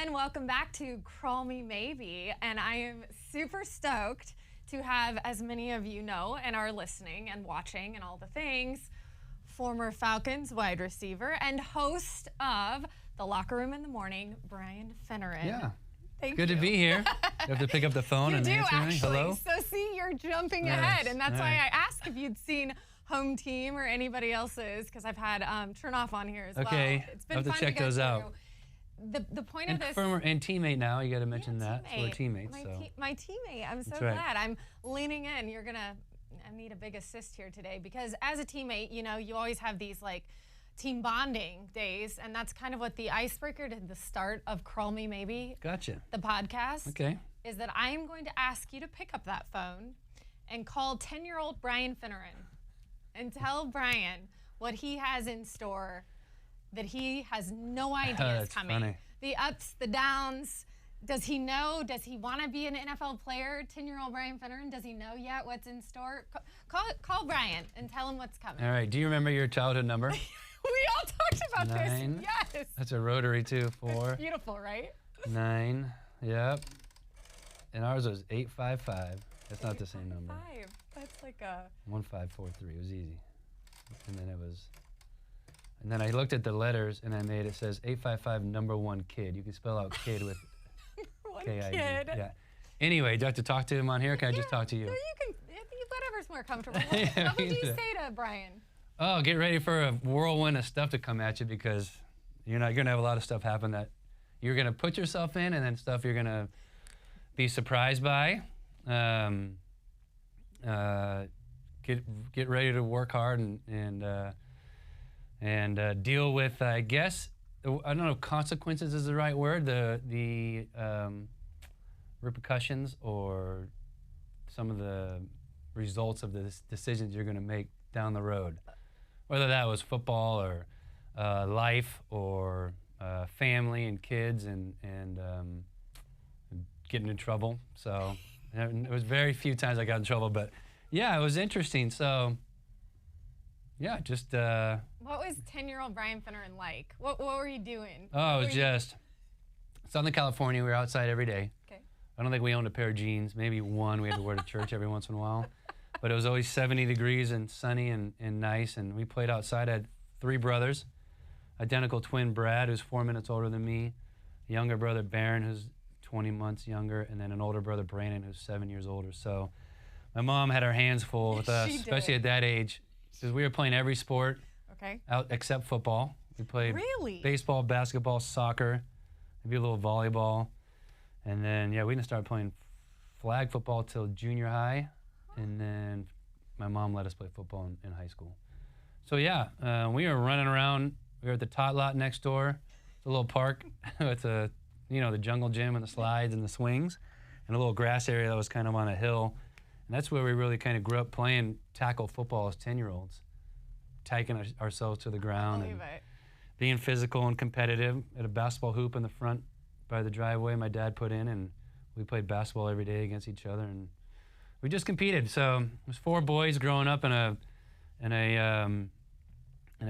everyone. Welcome back to Crull Me Maybe. And I am super stoked to have, as many of you know and are listening and watching and all the things, former Falcons wide receiver and host of The Locker Room in the Morning, Brian Finneran. Yeah. Thank Good you. to be here. You have to pick up the phone and answer me. Hello? So see, you're jumping Yes. ahead. And that's All why right. I asked if you'd seen Home Team or anybody else's, because I've had Chernoff on here as Okay. well. It's been I'll have fun to check go those through. out. The point And of this... former and teammate now. You got to mention that. So we're teammate. teammates. My teammate. I'm so That's right. glad. I'm leaning in. I need a big assist here today because as a teammate, you know, you always have these like team bonding days, and that's kind of what the icebreaker to the start of Crull Me Maybe, Gotcha. the podcast, Okay. is that I am going to ask you to pick up that phone and call 10-year-old Brian Finneran and tell Brian what he has in store that he has no idea is That's coming. funny. The ups, the downs. Does he know? Does he want to be an NFL player? 10-year-old Brian Finneran, does he know yet what's in store? Call Brian and tell him what's coming. All right. Do you remember your childhood number? We all talked about 9. this. Yes. That's a rotary too. 4, It's beautiful, right? 9. Yep. And ours was 855. That's not the same number. 5. That's like a... 1543. It was easy. And then it was. And then I looked at the letters and I made it says 855 number 1 kid. You can spell out kid with one K-I-D. kid. Yeah. Anyway, do I have to talk to him on here? Or can I just talk to you? No, you can. Whatever's more comfortable. Yeah, What would me you too. say to Brian? Oh, get ready for a whirlwind of stuff to come at you because you're going to have a lot of stuff happen that you're going to put yourself in and then stuff you're going to be surprised by. Get ready to work hard and deal with, I guess, I don't know if consequences is the right word, the repercussions or some of the results of the decisions you're going to make down the road. Whether that was football or life or family and kids and getting in trouble. So it was very few times I got in trouble, but yeah, it was interesting. So yeah, just. What was 10-year-old Brian Finneran like? What were you doing? Oh, it was just Southern California. We were outside every day. Okay. I don't think we owned a pair of jeans. Maybe one we had to wear to church every once in a while. But it was always 70 degrees and sunny and nice. And we played outside. I had 3 brothers, identical twin Brad, who's 4 minutes older than me, a younger brother Barron, who's 20 months younger, and then an older brother Brandon, who's 7 years older. So my mom had her hands full with us, She especially did. at that age, because we were playing every sport Okay. out except football. We played Really? baseball, basketball, soccer, maybe a little volleyball. And then, yeah, we didn't start playing flag football till junior high. And then my mom let us play football in high school. So, yeah, we were running around. We were at the tot lot next door. It's a little park with the jungle gym and the slides and the swings and a little grass area that was kind of on a hill. And that's where we really kind of grew up playing tackle football as 10-year-olds, taking ourselves to the ground and being physical and competitive. At a basketball hoop in the front by the driveway my dad put in, and we played basketball every day against each other, and we just competed. So it was 4 boys growing up in a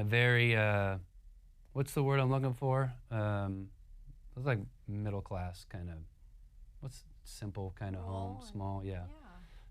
very what's the word I'm looking for? It was like middle class kind of, what's simple kind of home, small, yeah.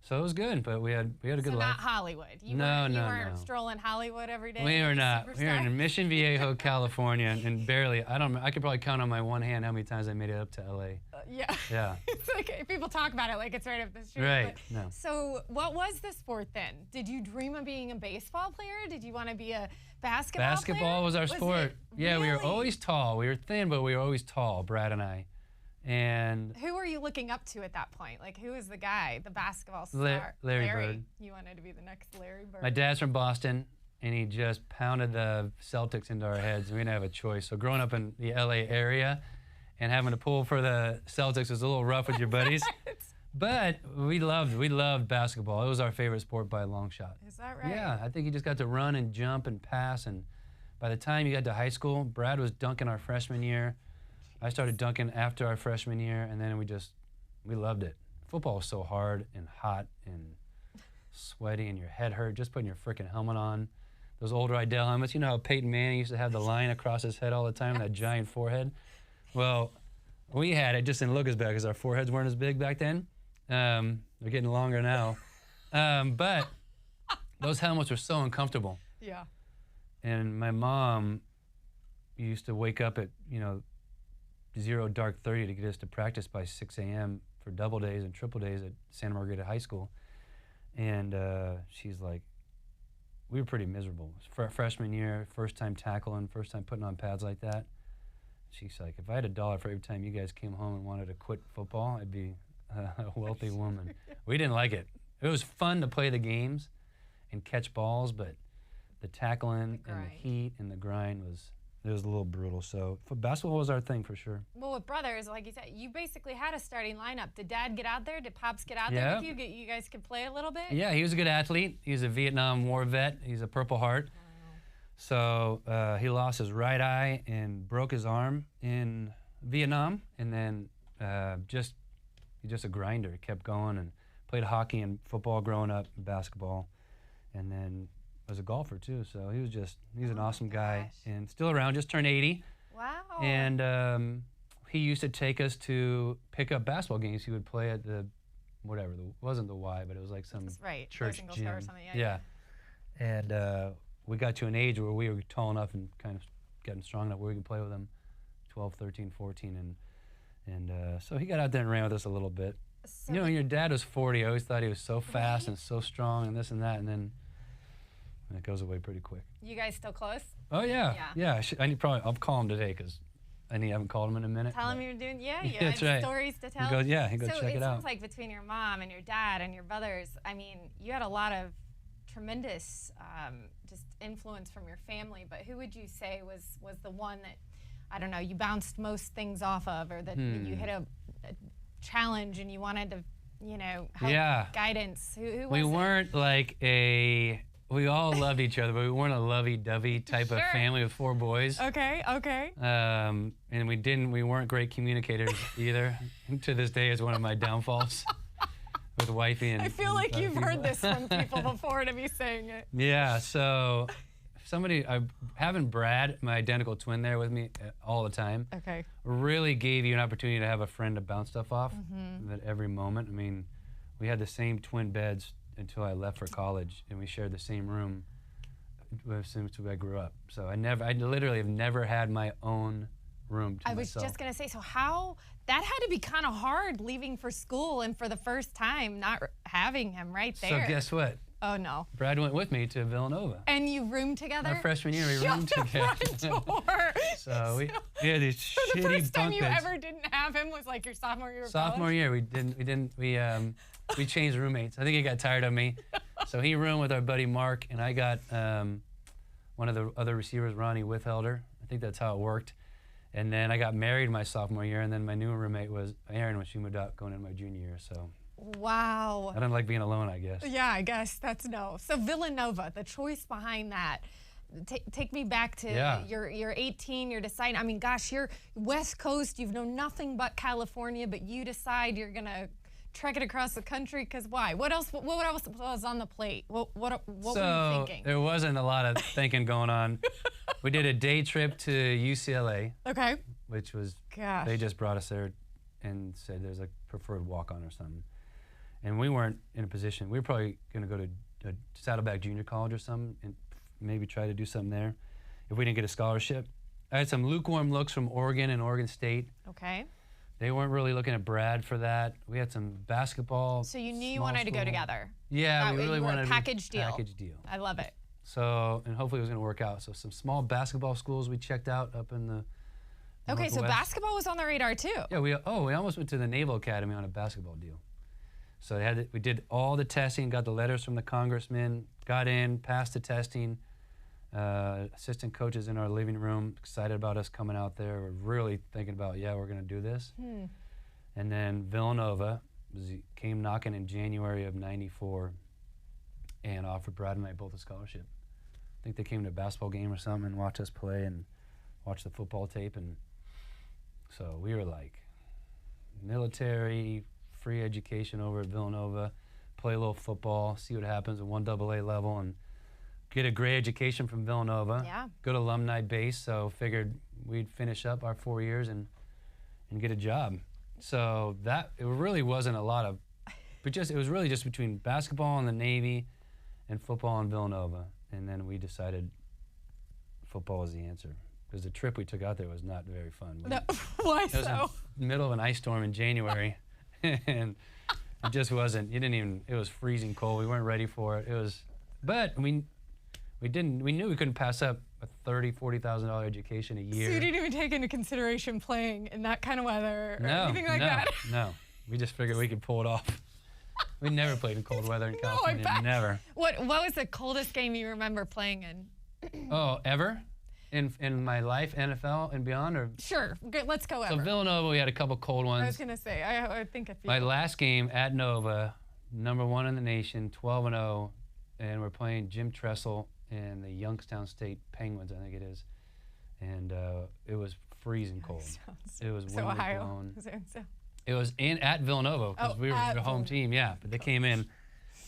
So it was good, but we had a good So life. not Hollywood. You No. weren't strolling Hollywood every day. We were like a not. We were superstar? in Mission Viejo, California, and barely. I could probably count on my one hand how many times I made it up to LA. Yeah. Yeah. It's like people talk about it like it's right up the street. Right. but- No. So what was the sport then? Did you dream of being a baseball player? Did you want to be a basketball player? Basketball was our sport. it Yeah, we were really? always tall. We were thin, but we were always tall, Brad and I. And Who were you looking up to at that point? Like, who was the guy, the basketball star? Larry Bird. You wanted to be the next Larry Bird. my dad's from Boston, and he just pounded the Celtics into our heads. We didn't have a choice. So growing up in the LA area and having to pull for the Celtics was a little rough with your buddies. But we loved basketball. It was our favorite sport by a long shot. Is that right? Yeah, I think you just got to run and jump and pass. And by the time you got to high school, Brad was dunking our freshman year. I started dunking after our freshman year, and then we loved it. Football was so hard and hot and sweaty, and your head hurt just putting your freaking helmet on. Those older Idell helmets. You know how Peyton Manning used to have the line across his head all the time, that giant forehead? Well, We had it, just didn't look as bad because our foreheads weren't as big back then. They're getting longer now. But those helmets were so uncomfortable. Yeah. And my mom used to wake up at, 0 dark 30 to get us to practice by 6 a.m. for double days and triple days at Santa Margarita High School. And she's like, we were pretty miserable. Freshman year, first time tackling, first time putting on pads like that. She's like, if I had $1 for every time you guys came home and wanted to quit football, I'd be a wealthy woman. We didn't like it. It was fun to play the games and catch balls, but the tackling and the heat and the grind was a little brutal. So basketball was our thing for sure. Well, with brothers, like you said, you basically had a starting lineup. Did Dad get out there? Did Pops get out there with you? You guys could play a little bit? Yeah, he was a good athlete. He's a Vietnam War vet. He's a Purple Heart. So he lost his right eye and broke his arm in Vietnam, and then he's just a grinder. He kept going and played hockey and football growing up, and basketball, and then was a golfer too. So he's an awesome guy and still around. Just turned 80. Wow. And he used to take us to pick up basketball games. He would play at wasn't the Y, but it was like some church gym. Or something. Yeah. And we got to an age where we were tall enough and kind of getting strong enough where we could play with him, 12, 13, 14. And so he got out there and ran with us a little bit. So when your dad was 40, I always thought he was so fast and so strong and this and that, and then it goes away pretty quick. You guys still close? Oh, yeah. Yeah. I'll call him today because I haven't called him in a minute. Tell him you're doing, you have stories to tell. He goes check it out. So it seems like between your mom and your dad and your brothers, I mean, you had a lot of tremendous just influence from your family, but who would you say was the one that, I don't know, you bounced most things off of, or that you hit a challenge and you wanted to, help guidance? Who was it? We weren't like we all loved each other, but we weren't a lovey-dovey type of family with 4 boys. Okay. And we weren't great communicators either. To this day is one of my downfalls. With wifey and I feel like you've heard this from people before to be saying it. Yeah, so having Brad, my identical twin, there with me all the time, really gave you an opportunity to have a friend to bounce stuff off at every moment. I mean, we had the same twin beds until I left for college, and we shared the same room since I grew up. So I literally have never had my own room to myself. I was just gonna say, so how that had to be kind of hard leaving for school and for the first time not having him right there. So guess what? Oh no. Brad went with me to Villanova. And you roomed together? Our freshman year, we roomed together. Front door. So we had these shitty bunk beds. The first time you ever didn't have him was like your sophomore year of Sophomore college? year, we changed roommates. I think he got tired of me. So he roomed with our buddy Mark, and I got one of the other receivers, Ronnie Withelder. I think that's how it worked. And then I got married my sophomore year, and then my new roommate was Erin when she moved out going into my junior year. So wow. I didn't like being alone, I guess. Yeah, I guess that's no. So Villanova, the choice behind that. Take me back to you're 18, you're deciding, I mean, gosh, you're West Coast, you've known nothing but California, but you decide you're going to trek it across the country, because why? What else was on the plate? What were you thinking? There wasn't a lot of thinking going on. We did a day trip to UCLA. Okay. Which was, they just brought us there and said there's a preferred walk-on or something. And we weren't in a position. We were probably going to go to a Saddleback Junior College or something and maybe try to do something there if we didn't get a scholarship. I had some lukewarm looks from Oregon and Oregon State. Okay. They weren't really looking at Brad for that. We had some basketball. So you knew you wanted to go together. Yeah, we really wanted a package deal. Package deal. I love it. So, and hopefully it was going to work out. So some small basketball schools we checked out up in the Okay, so basketball was on the radar too. Yeah, we almost went to the Naval Academy on a basketball deal. So we did all the testing, got the letters from the congressman, got in, passed the testing. Assistant coaches in our living room, excited about us coming out there. We're really thinking about, we're going to do this. And then Villanova came knocking in January of '94 and offered Brad and I both a scholarship. I think they came to a basketball game or something and watched us play and watched the football tape. And so we were like, military, free education over at Villanova, play a little football, see what happens at 1AA level, and get a great education from Villanova. Yeah. Good alumni base, so figured we'd finish up our 4 years and and get a job. So it really wasn't a lot of, but it was really just between basketball and the Navy and football and Villanova. And then we decided football was the answer. Because the trip we took out there was not very fun. No, why so? It was in the middle of an ice storm in January. And it just wasn't, it was freezing cold. We weren't ready for it. But we knew we couldn't pass up a $40,000 education a year. So you didn't even take into consideration playing in that kind of weather or no, anything like that? No, we just figured we could pull it off. We never played in cold weather in California, I bet. never. What was the coldest game you remember playing in? Oh, ever? In my life, NFL and beyond? Or? Sure, good, let's go ever. So Villanova, we had a couple cold ones. I was gonna say, I think a few. My last game at Nova, #1 in the nation, 12-0, and we're playing Jim Tressel and the Youngstown State Penguins, I think it is. And it was freezing cold. It was so wind Ohio. blown. So. It was at Villanova because we were the home team, yeah. But they came in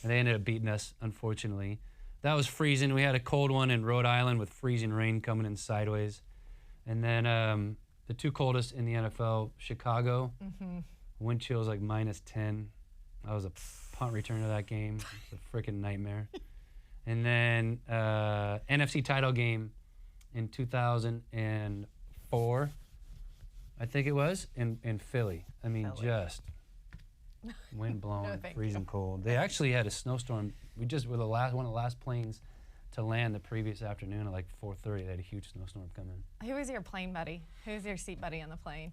and they ended up beating us, unfortunately. That was freezing. We had a cold one in Rhode Island with freezing rain coming in sideways. And then the two coldest in the NFL, Chicago, wind chills like -10. That was a punt return to that game. It's a freaking nightmare. And then NFC title game in 2004, I think it was, in Philly. I mean, just wind blowing, freezing cold. They actually had a snowstorm. We just were one of the last planes to land the previous afternoon at like 4:30. They had a huge snowstorm come in. Who was your plane buddy? Who was your seat buddy on the plane?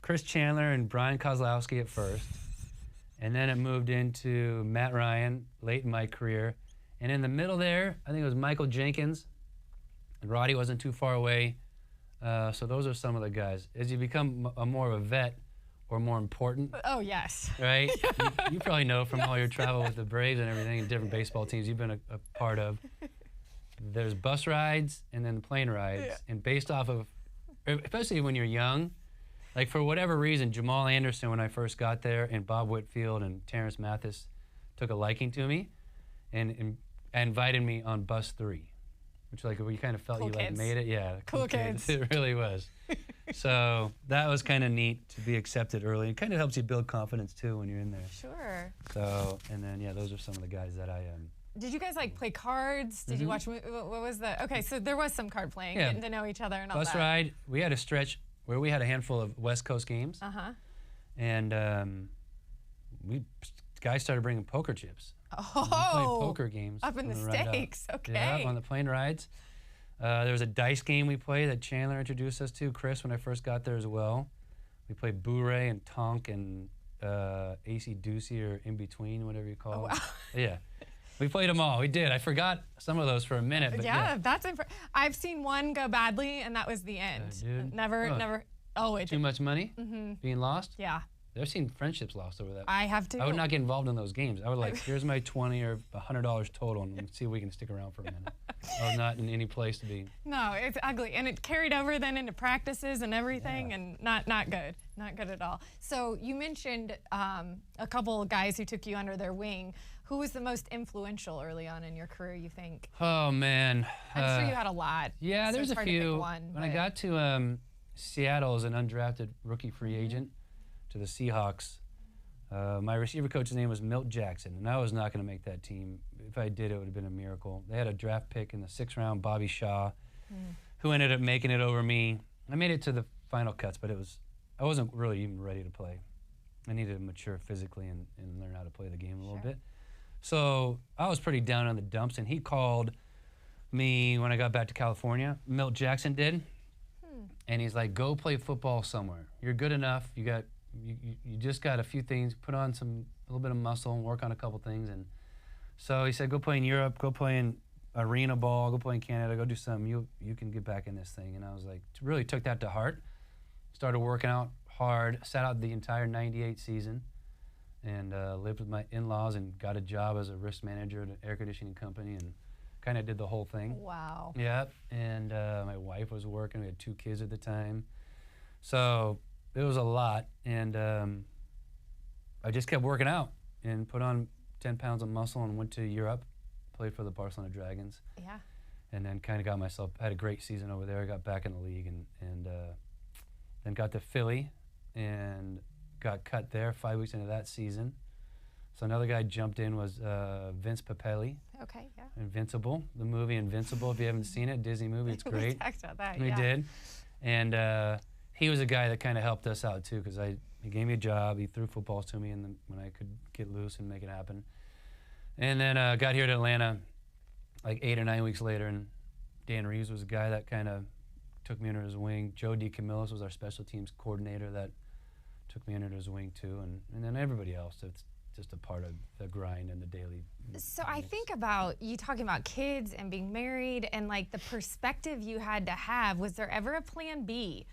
Chris Chandler and Brian Kozlowski at first. And then it moved into Matt Ryan late in my career. And in the middle there, I think it was Michael Jenkins. And Roddy wasn't too far away. So those are some of the guys. As you become more of a vet, or more important. Oh, yes. Right? You probably know from all your travel with the Braves and everything and different baseball teams you've been a part of. There's bus rides and then plane rides. Yeah. And based off of, especially when you're young, like for whatever reason, Jamal Anderson, when I first got there, and Bob Whitfield and Terrence Mathis took a liking to me and invited me on bus 3. Which like we kind of felt cool you like made it, yeah. Cool kids. It really was. So that was kind of neat to be accepted early. It kind of helps you build confidence too when you're in there. Sure. So and then yeah, those are some of the guys that I Did you guys like play cards? Did you watch? What was the? Okay, so there was some card playing, getting to know each other and all that. Bus ride. We had a stretch where we had a handful of West Coast games. And guys started bringing poker chips. Oh, we played poker games up in the States. Okay. Yeah, on the plane rides. There was a dice game we played that Chandler introduced us to. Chris, when I first got there as well. We played Boo-Ray and Tonk and AC Doocy or In Between, whatever you call it. Wow. Yeah. We played them all. We did. I forgot some of those for a minute. But yeah, that's I've seen one go badly, and that was the end. Never. Oh, wait. Too much money? Being lost? Yeah. I've seen friendships lost over that. I have too. I would not get involved in those games. I would like, here's my $20 or $100 total, and see if we can stick around for a minute. I was not in any place to be. No, it's ugly, and it carried over then into practices and everything, and not good, not good at all. So you mentioned a couple of guys who took you under their wing. Who was the most influential early on in your career, you think? Oh man, I'm sure you had a lot. Yeah, so there's a few. When I got to Seattle as an undrafted rookie free agent to the Seahawks, my receiver coach's name was Milt Jackson, and I was not going to make that team. If I did, it would have been a miracle. They had a draft pick in the 6th round, Bobby Shaw, who ended up making it over me. I made it to the final cuts, but I wasn't really even ready to play. I needed to mature physically and learn how to play the game a little bit. So I was pretty down on the dumps, and he called me when I got back to California. Milt Jackson did, and he's like, "Go play football somewhere. You're good enough. You just got a few things. Put on a little bit of muscle and work on a couple things." And so he said, "Go play in Europe. Go play in arena ball. Go play in Canada. Go do something. You can get back in this thing." And I was like, really took that to heart. Started working out hard. Sat out the entire '98 season. And lived with my in-laws and got a job as a risk manager at an air conditioning company and kind of did the whole thing. Wow. Yeah, and my wife was working. We had 2 kids at the time. So it was a lot, and I just kept working out and put on 10 pounds of muscle and went to Europe, played for the Barcelona Dragons. Yeah. And then kind of had a great season over there. I got back in the league and then got to Philly and got cut there 5 weeks into that season. So another guy jumped in was Vince Papelli. Okay, yeah. Invincible, the movie Invincible. If you haven't seen it, Disney movie, it's great. We talked about that, We did. And he was a guy that kind of helped us out too, because he gave me a job. He threw footballs to me when I could get loose and make it happen. And then got here to Atlanta like 8 or 9 weeks later, and Dan Reeves was a guy that kind of took me under his wing. Joe DeCamillis was our special teams coordinator that took me under his wing too, and then everybody else that's just a part of the grind and the daily. So I think about you talking about kids and being married and like the perspective you had to have. Was there ever a plan B?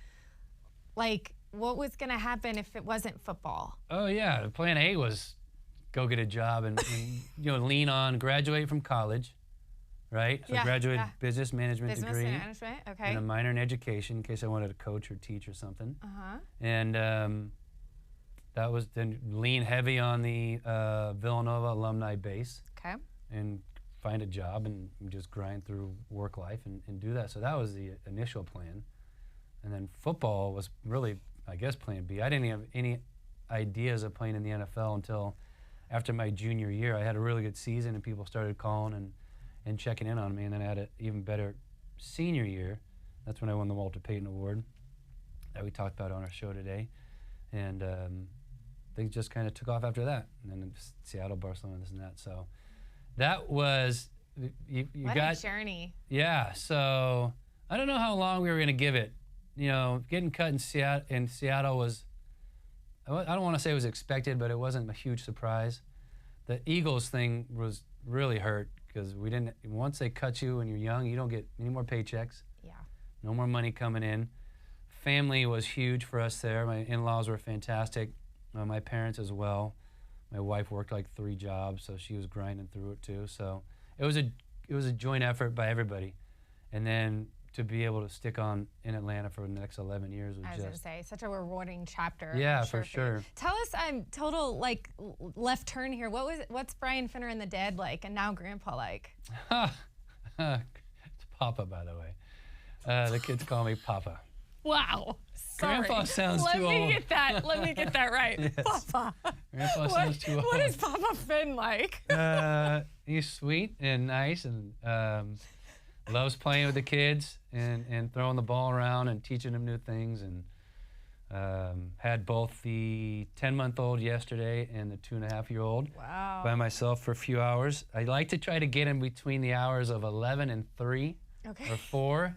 Like what was going to happen if it wasn't football? Oh yeah, plan A was go get a job and lean on, graduate from college, right? So graduate business management degree. Business management, okay. And a minor in education in case I wanted to coach or teach or something. Uh-huh. And that was then lean heavy on the Villanova alumni base. Okay. And find a job and just grind through work life and do that. So that was the initial plan. And then football was really, I guess, plan B. I didn't have any ideas of playing in the NFL until after my junior year. I had a really good season and people started calling and checking in on me. And then I had an even better senior year. That's when I won the Walter Payton Award that we talked about on our show today. And things just kind of took off after that. And then Seattle, Barcelona, this and that. So that was, you what got a journey. Yeah, so I don't know how long we were going to give it. Getting cut in Seattle was, I don't want to say it was expected, but it wasn't a huge surprise. The Eagles thing was really hurt because once they cut you when you're young, you don't get any more paychecks. Yeah. No more money coming in. Family was huge for us there. My in-laws were fantastic. My parents as well. My wife worked like 3 jobs, so she was grinding through it too. So it was a joint effort by everybody. And then to be able to stick on in Atlanta for the next 11 years was I was just... going to say, such a rewarding chapter. Yeah, for sure. Tell us, I'm total like left turn here. What's Brian Finneran the dad like and now grandpa like? It's Papa, by the way. The kids call me Papa. Wow. Sorry. Grandpa sounds too old. Let me get that right. Yes. Papa. Grandpa sounds too old. What is Papa Finn like? He's sweet and nice and loves playing with the kids and throwing the ball around and teaching them new things. And had both the 10-month-old yesterday and the 2.5-year-old by myself for a few hours. I like to try to get in between the hours of 11 and 3. Okay. Or 4,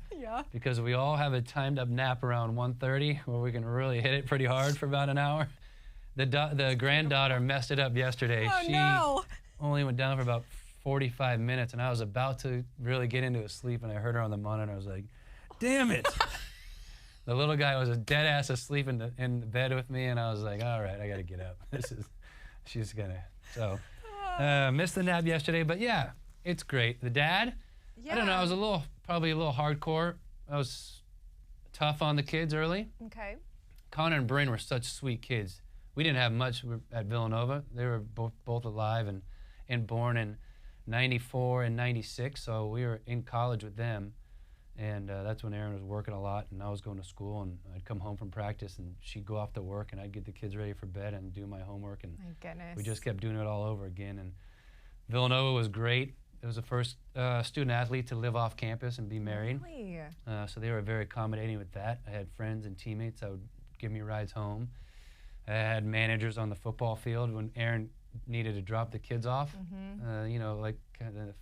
because we all have a timed up nap around 1:30 where we can really hit it pretty hard for about an hour. The granddaughter messed it up yesterday. Oh, she only went down for about 45 minutes, and I was about to really get into a sleep, and I heard her on the monitor. I was like, damn it. The little guy was a dead ass asleep in the bed with me, and I was like, all right, I got to get up. She's going to. So missed the nap yesterday, but yeah, it's great. The dad, I don't know, I was probably a little hardcore. I was tough on the kids early. Okay. Connor and Bryn were such sweet kids. We didn't have much at Villanova. They were both alive and born in 94 and 96, so we were in college with them. And that's when Erin was working a lot, and I was going to school, and I'd come home from practice, and she'd go off to work, and I'd get the kids ready for bed and do my homework. And my goodness. We just kept doing it all over again. And Villanova was great. It was the first student athlete to live off campus and be married. Really? So they were very accommodating with that. I had friends and teammates that would give me rides home. I had managers on the football field when Erin needed to drop the kids off. Like kind of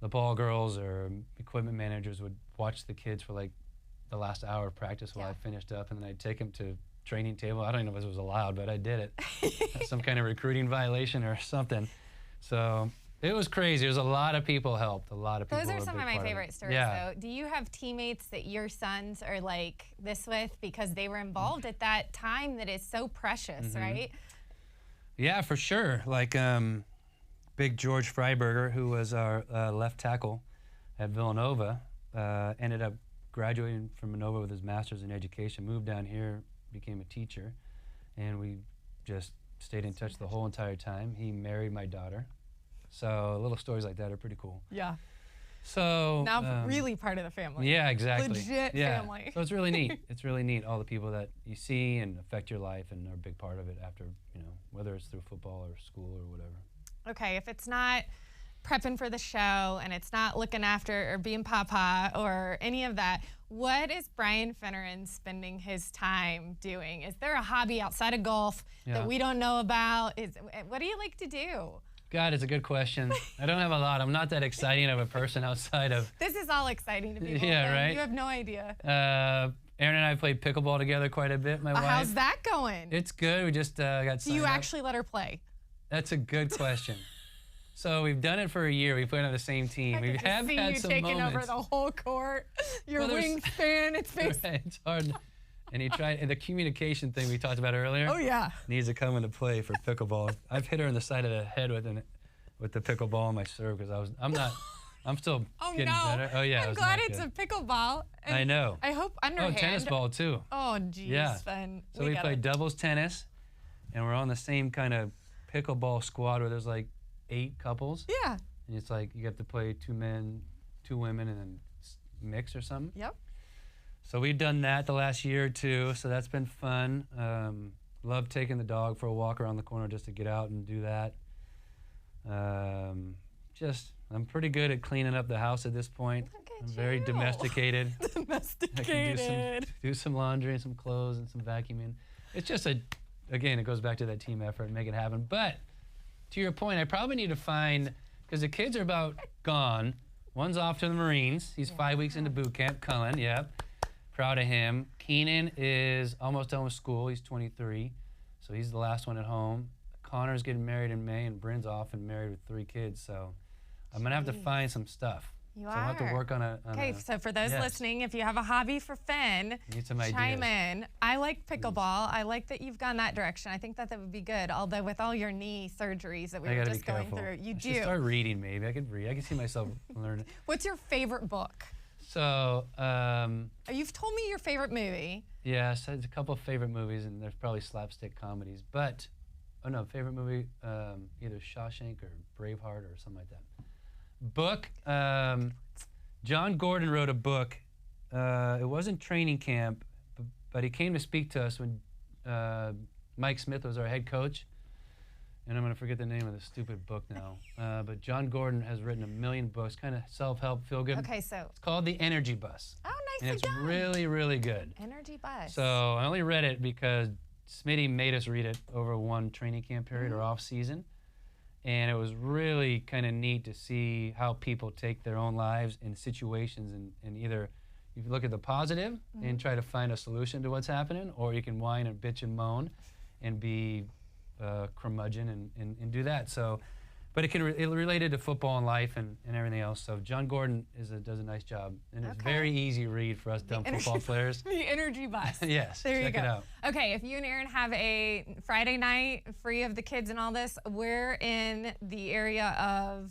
the ball girls or equipment managers would watch the kids for like the last hour of practice while I finished up, and then I'd take them to training table. I don't even know if this was allowed, but I did it. Some kind of recruiting violation or something. So it was crazy. There's a lot of people helped. A lot of people. Those are some of my favorite stories, though. Do you have teammates that your sons are like this with because they were involved at that time that is so precious, right? Yeah, for sure. Like big George Freiberger, who was our left tackle at Villanova, ended up graduating from Villanova with his master's in education, moved down here, became a teacher, and we just stayed in touch the whole entire time. He married my daughter. So little stories like that are pretty cool. Yeah. So now really part of the family. Yeah, exactly. Legit family. So it's really neat. It's really neat. All the people that you see and affect your life and are a big part of it after, whether it's through football or school or whatever. Okay, if it's not prepping for the show and it's not looking after or being papa or any of that, what is Brian Finneran spending his time doing? Is there a hobby outside of golf that we don't know about? What do you like to do? God, it's a good question. I don't have a lot. I'm not that exciting of a person outside of... This is all exciting to people. Yeah, right? You have no idea. Aaron and I played pickleball together quite a bit, my wife. How's that going? It's good. We just got signed Do you up. actually let her play? That's a good question. So we've done it for a year. We played on the same team. We have had some moments. Taking over the whole court. Your wingspan, it's right, it's hard. And he tried, and the communication thing we talked about earlier. Oh yeah. Needs to come into play for pickleball. I've hit her in the side of the head with the pickleball on my serve because I'm still getting better. Oh yeah. I'm glad it's a pickleball. I know. I hope underhand. Oh, tennis ball too. Oh geez. Yeah. Then so we played doubles tennis, and we're on the same kind of pickleball squad where there's like 8 couples. Yeah. And it's like you have to play 2 men, 2 women, and then mix or something. Yep. So we've done that the last year or 2, so that's been fun. Love taking the dog for a walk around the corner just to get out and do that. I'm pretty good at cleaning up the house at this point. I'm very domesticated. Domesticated. I can do some laundry and some clothes and some vacuuming. It's just again, it goes back to that team effort and make it happen. But to your point, I probably need to find, because the kids are about gone. One's off to the Marines. He's 5 weeks into boot camp. Cullen, yep. Proud of him. Keenan is almost done with school. He's 23, so he's the last one at home. Connor's getting married in May, and Bryn's off and married with 3 kids. So I'm gonna have to find some stuff. You are. So I have to work on a. Okay, so for those listening, if you have a hobby for Finn, chime in. I like pickleball. I like that you've gone that direction. I think that would be good. Although with all your knee surgeries that we were just going through, I should start reading. Maybe I could read. I can see myself learning. What's your favorite book? So you've told me your favorite movie. Yes, there's a couple of favorite movies, and there's probably slapstick comedies. But favorite movie, either Shawshank or Braveheart or something like that. Book, John Gordon wrote a book. It wasn't training camp, but he came to speak to us when Mike Smith was our head coach. And I'm going to forget the name of the stupid book now. But John Gordon has written a million books, kind of self-help, feel-good. Okay, so. It's called The Energy Bus. Oh, nicely And it's done. really, really good. Energy Bus. So I only read it because Smitty made us read it over one training camp period or off season. And it was really kind of neat to see how people take their own lives in situations and either you can look at the positive and try to find a solution to what's happening, or you can whine and bitch and moan and be curmudgeon and do that. So, but it related to football and life and everything else. So John Gordon does a nice job, and it's very easy read for us dumb football players. The Energy Bus. Yes, there you go. Check it out. Okay, if you and Aaron have a Friday night free of the kids and all this, we're in the area of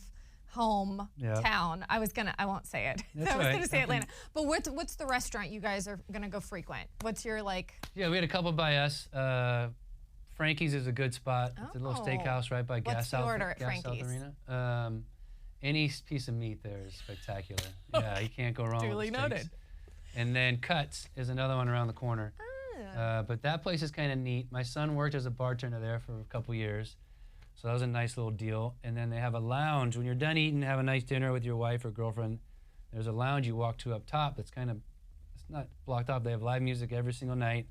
hometown. I won't say it. That's I was right. gonna say Atlanta. But what's the restaurant you guys are gonna go frequent? What's your Yeah, we had a couple by us. Frankie's is a good spot. It's a little steakhouse right by Gas South Arena. Any piece of meat there is spectacular. Yeah, you can't go wrong Duly with steaks. noted. And then Cuts is another one around the corner. But that place is kind of neat. My son worked as a bartender there for a couple years, so that was a nice little deal. And then they have a lounge. When you're done eating, have a nice dinner with your wife or girlfriend, there's a lounge you walk to up top that's it's not blocked off. They have live music every single night.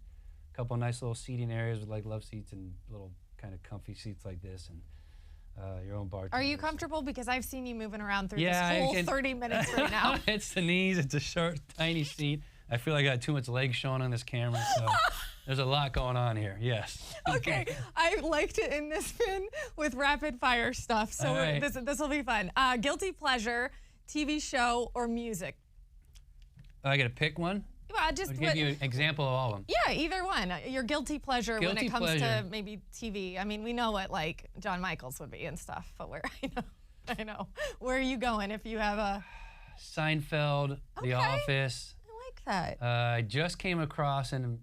Couple nice little seating areas with like love seats and little kind of comfy seats like this, and your own bar. Are you comfortable? Because I've seen you moving around through this whole 30 minutes right now. It's the knees. It's a short, tiny seat. I feel like I got too much leg showing on this camera, so there's a lot going on here. Yes. Okay, I like to end this, Finn, with rapid fire stuff, so this will be fun. Guilty pleasure, TV show, or music? I got to pick one? Well, just I'll give you an example of all of them. Yeah, either one. Your guilty pleasure when it comes to maybe TV. I mean, we know what like John Michaels would be and stuff, but I know. Where are you going if you have a Seinfeld, The Office. I like that. I just came across and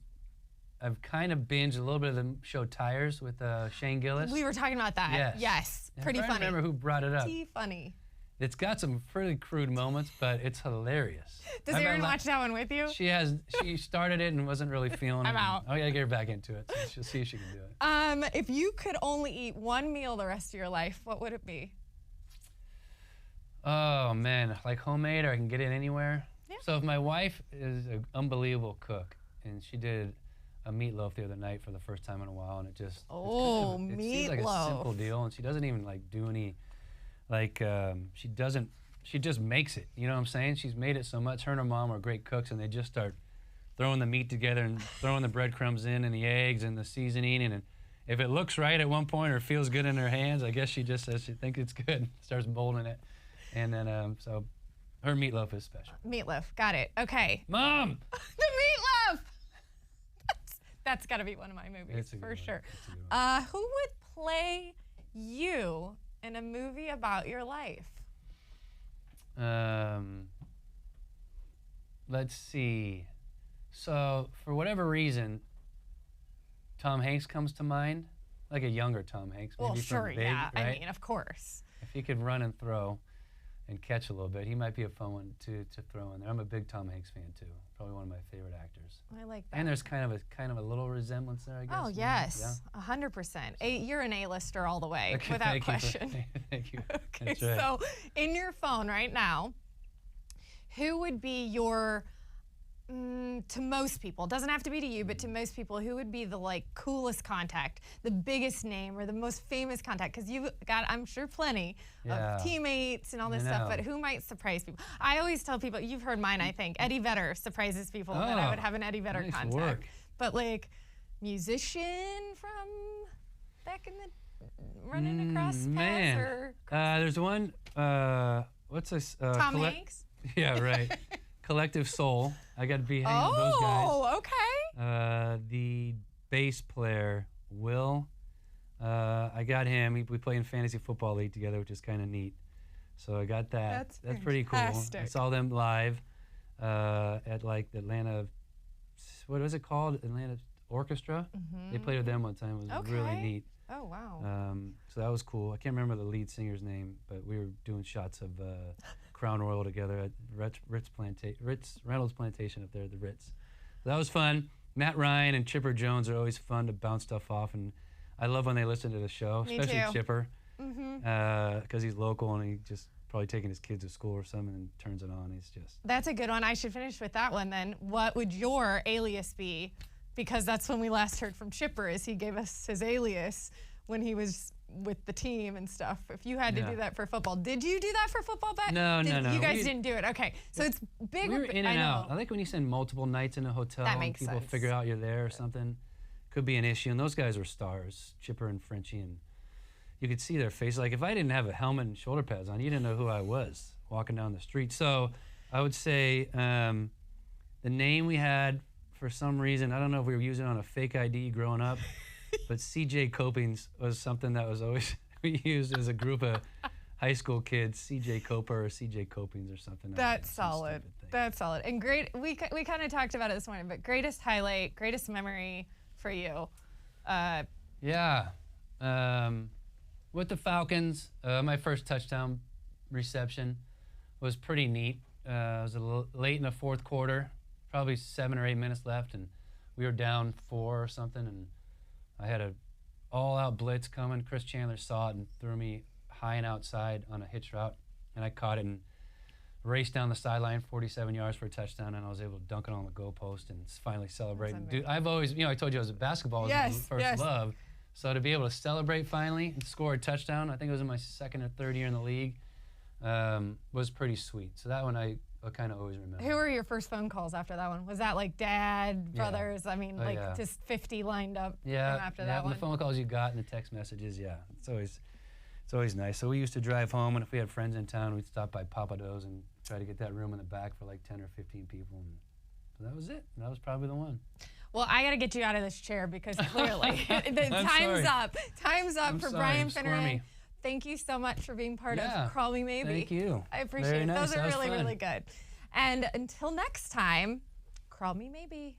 I've kind of binged a little bit of the show Tires with Shane Gillis. We were talking about that. Yes. Pretty funny. I remember who brought it up. Funny. It's got some pretty crude moments, but it's hilarious. Does Erin watch that one with you? She started it and wasn't really feeling it. I'm out. I gotta get her back into it. So she'll see if she can do it. If you could only eat one meal the rest of your life, what would it be? Oh man, like homemade, or I can get it anywhere. Yeah. So if my wife is an unbelievable cook, and she did a meatloaf the other night for the first time in a while, and it just it seems like a simple deal, and she doesn't even like do any, like she just makes it. You know what I'm saying? She's made it so much. Her and her mom are great cooks, and they just start throwing the meat together and throwing the breadcrumbs in and the eggs and the seasoning, and if it looks right at one point or feels good in her hands, I guess she just says she thinks it's good, starts molding it. And then, so her meatloaf is special. Meatloaf, got it. Okay. Mom! The meatloaf! That's got to be one of my movies, for sure. Who would play you in a movie about your life? Let's see. So, for whatever reason, Tom Hanks comes to mind, like a younger Tom Hanks. Maybe Well, sure, from Big, yeah. right? I mean, of course. If he could run and throw and catch a little bit, he might be a fun one to throw in there. I'm a big Tom Hanks fan too. Probably one of my favorite actors. I like that. And there's kind of a little resemblance there, I guess. Oh yes, 100%. You're an A-lister all the way, Okay, without question. Thank you. Okay, That's right. so in your phone right now, who would be your to most people, doesn't have to be to you, but to most people, who would be the like coolest contact, the biggest name, or the most famous contact? Because you've got, I'm sure, plenty of teammates and all this stuff, but who might surprise people? I always tell people, you've heard mine, I think, Eddie Vedder surprises people that I would have an Eddie Vedder contact. Work. But like, musician from back in the, running across paths, or? There's one, what's this? Tom Hanks? Yeah, right. Collective Soul. I got to be hanging with those guys. Oh, okay. The bass player, Will. I got him. We play in fantasy football league together, which is kind of neat. So I got that. That's pretty cool. I saw them live at like the Atlanta, what was it called? Atlanta Orchestra. They played with them one time. It was really neat. Oh, wow. So that was cool. I can't remember the lead singer's name, but we were doing shots of Crown Royal together at Ritz Reynolds Plantation up there at the Ritz. So that was fun. Matt Ryan and Chipper Jones are always fun to bounce stuff off, and I love when they listen to the show, especially Chipper, because he's local and he just probably taking his kids to school or something and turns it on. He's just... That's a good one. I should finish with that one then. What would your alias be? Because that's when we last heard from Chipper, is he gave us his alias when he was with the team and stuff. If you had to do that for football, did you do that for football back? No. You guys didn't do it. Okay, so it's big. We were in and out. I think when you spend multiple nights in a hotel and people figure out you're there or something, could be an issue. And those guys were stars, Chipper and Frenchie, and you could see their face. Like if I didn't have a helmet and shoulder pads on, you didn't know who I was walking down the street. So I would say the name we had, for some reason, I don't know if we were using it on a fake ID growing up, but CJ Copings was something that was always we used as a group of high school kids, CJ Coper or CJOpings or something. That's solid. That's solid. And great, we kind of talked about it this morning, but greatest highlight, greatest memory for you? With the Falcons, my first touchdown reception was pretty neat. It was a little late in the fourth quarter, probably 7 or 8 minutes left, and we were down 4 or something, and I had a all-out blitz coming. Chris Chandler saw it and threw me high and outside on a hitch route, and I caught it and raced down the sideline 47 yards for a touchdown, and I was able to dunk it on the goalpost and finally celebrate. And I've always, I told you I was a basketball was my first love, so to be able to celebrate finally and score a touchdown, I think it was in my 2nd or 3rd year in the league, was pretty sweet. So that one I kind of always remember. Who were your first phone calls after that one? Was that like dad, brothers? I mean, just 50 lined up after that one? The phone calls you got and the text messages, it's always nice. So we used to drive home, and if we had friends in town, we'd stop by Papa Do's and try to get that room in the back for like 10 or 15 people. And so that was it. That was probably the one. Well, I got to get you out of this chair because clearly time's up. Time's up for Brian Finneran. Thank you so much for being part of Crull Me Maybe. Thank you. I appreciate it. Those are really, really good. And until next time, Crull Me Maybe.